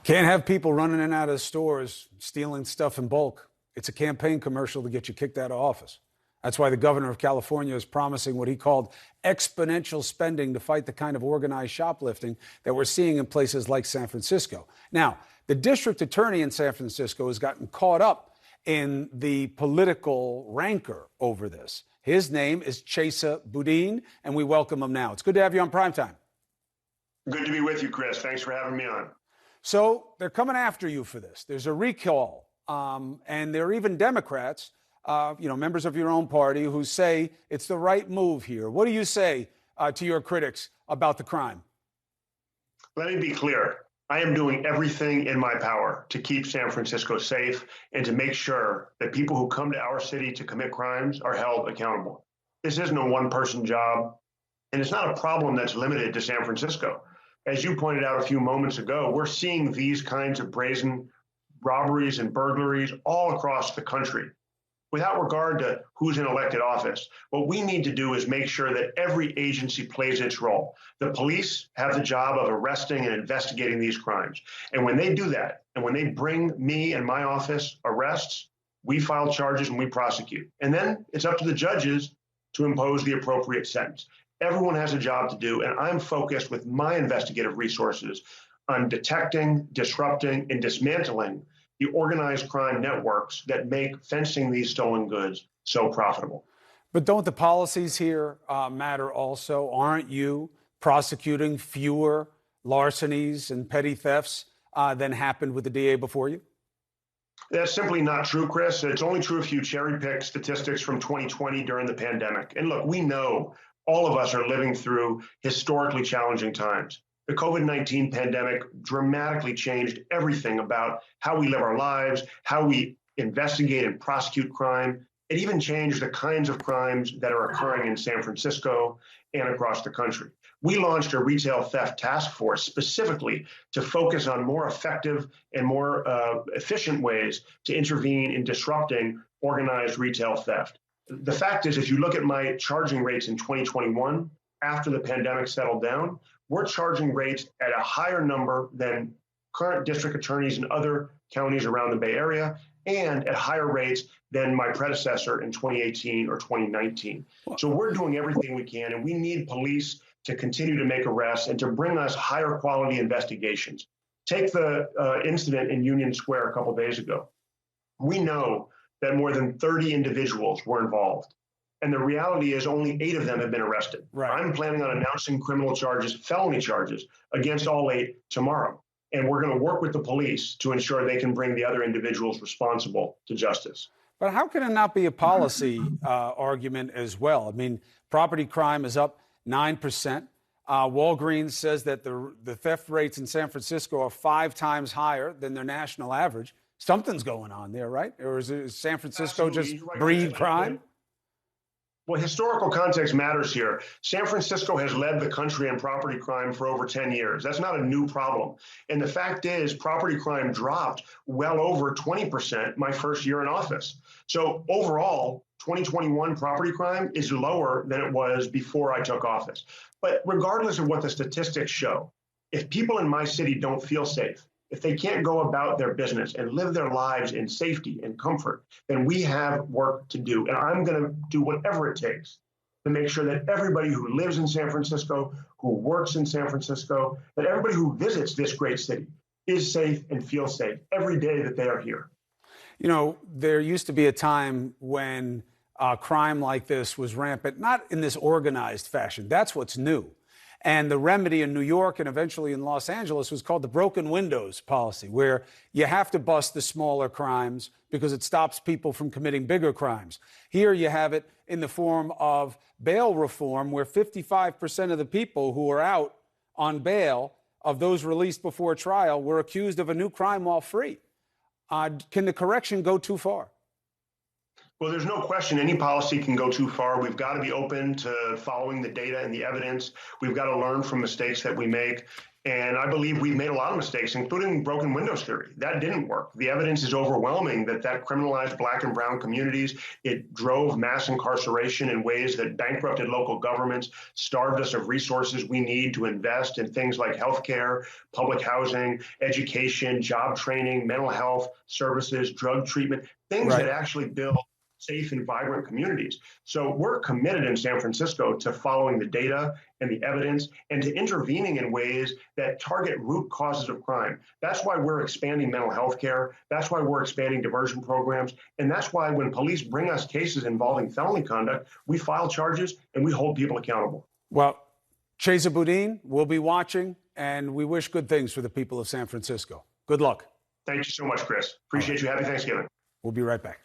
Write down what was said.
Can't have people running in and out of stores stealing stuff in bulk. It's a campaign commercial to get you kicked out of office. That's why the governor of California is promising what he called exponential spending to fight the kind of organized shoplifting that we're seeing in places like San Francisco. Now, the district attorney in San Francisco has gotten caught up in the political rancor over this. His name is Chesa Boudin, and we welcome him now. It's good to have you on Primetime. Good to be with you, Chris. Thanks for having me on. So they're coming after you for this. There's a recall, and there are even Democrats, members of your own party, who say it's the right move here. What do you say to your critics about the crime? Let me be clear. I am doing everything in my power to keep San Francisco safe and to make sure that people who come to our city to commit crimes are held accountable. This isn't a one-person job, and it's not a problem that's limited to San Francisco. As you pointed out a few moments ago, we're seeing these kinds of brazen robberies and burglaries all across the country. Without regard to who's in elected office, what we need to do is make sure that every agency plays its role. The police have the job of arresting and investigating these crimes. And when they do that, and when they bring me and my office arrests, we file charges and we prosecute. And then it's up to the judges to impose the appropriate sentence. Everyone has a job to do, and I'm focused with my investigative resources on detecting, disrupting, and dismantling the organized crime networks that make fencing these stolen goods so profitable. But don't the policies here matter also? Aren't you prosecuting fewer larcenies and petty thefts than happened with the DA before you? That's simply not true, Chris. It's only true if you cherry pick statistics from 2020 during the pandemic. And look, we know all of us are living through historically challenging times. The COVID-19 pandemic dramatically changed everything about how we live our lives, how we investigate and prosecute crime. It even changed the kinds of crimes that are occurring in San Francisco and across the country. We launched a retail theft task force specifically to focus on more effective and more efficient ways to intervene in disrupting organized retail theft. The fact is, if you look at my charging rates in 2021, after the pandemic settled down, we're charging rates at a higher number than current district attorneys in other counties around the Bay Area, and at higher rates than my predecessor in 2018 or 2019. So we're doing everything we can, and we need police to continue to make arrests and to bring us higher quality investigations. Take the incident in Union Square a couple days ago. We know that more than 30 individuals were involved. And the reality is only 8 of them have been arrested. Right. I'm planning on announcing criminal charges, felony charges, against all 8 tomorrow. And we're going to work with the police to ensure they can bring the other individuals responsible to justice. But how can it not be a policy argument as well? I mean, property crime is up 9%. Walgreens says that the theft rates in San Francisco are 5 times higher than their national average. Something's going on there, right? Or is San Francisco just breed crime? Well, historical context matters here. San Francisco has led the country in property crime for over 10 years. That's not a new problem. And the fact is, property crime dropped well over 20% my first year in office. So overall, 2021 property crime is lower than it was before I took office. But regardless of what the statistics show, if people in my city don't feel safe, if they can't go about their business and live their lives in safety and comfort, then we have work to do. And I'm going to do whatever it takes to make sure that everybody who lives in San Francisco, who works in San Francisco, that everybody who visits this great city is safe and feels safe every day that they are here. You know, there used to be a time when crime like this was rampant, not in this organized fashion. That's what's new. And the remedy in New York and eventually in Los Angeles was called the broken windows policy, where you have to bust the smaller crimes because it stops people from committing bigger crimes. Here you have it in the form of bail reform, where 55% of the people who are out on bail, of those released before trial, were accused of a new crime while free. Can the correction go too far? Well, there's no question any policy can go too far. We've got to be open to following the data and the evidence. We've got to learn from mistakes that we make. And I believe we've made a lot of mistakes, including broken windows theory. That didn't work. The evidence is overwhelming that criminalized Black and brown communities. It drove mass incarceration in ways that bankrupted local governments, starved us of resources we need to invest in things like healthcare, public housing, education, job training, mental health services, drug treatment, things that actually build safe and vibrant communities. So we're committed in San Francisco to following the data and the evidence and to intervening in ways that target root causes of crime. That's why we're expanding mental health care. That's why we're expanding diversion programs. And that's why when police bring us cases involving felony conduct, we file charges and we hold people accountable. Well, Chesa Boudin, we'll be watching, and we wish good things for the people of San Francisco. Good luck. Thank you so much, Chris. Appreciate you. Happy Thanksgiving. We'll be right back.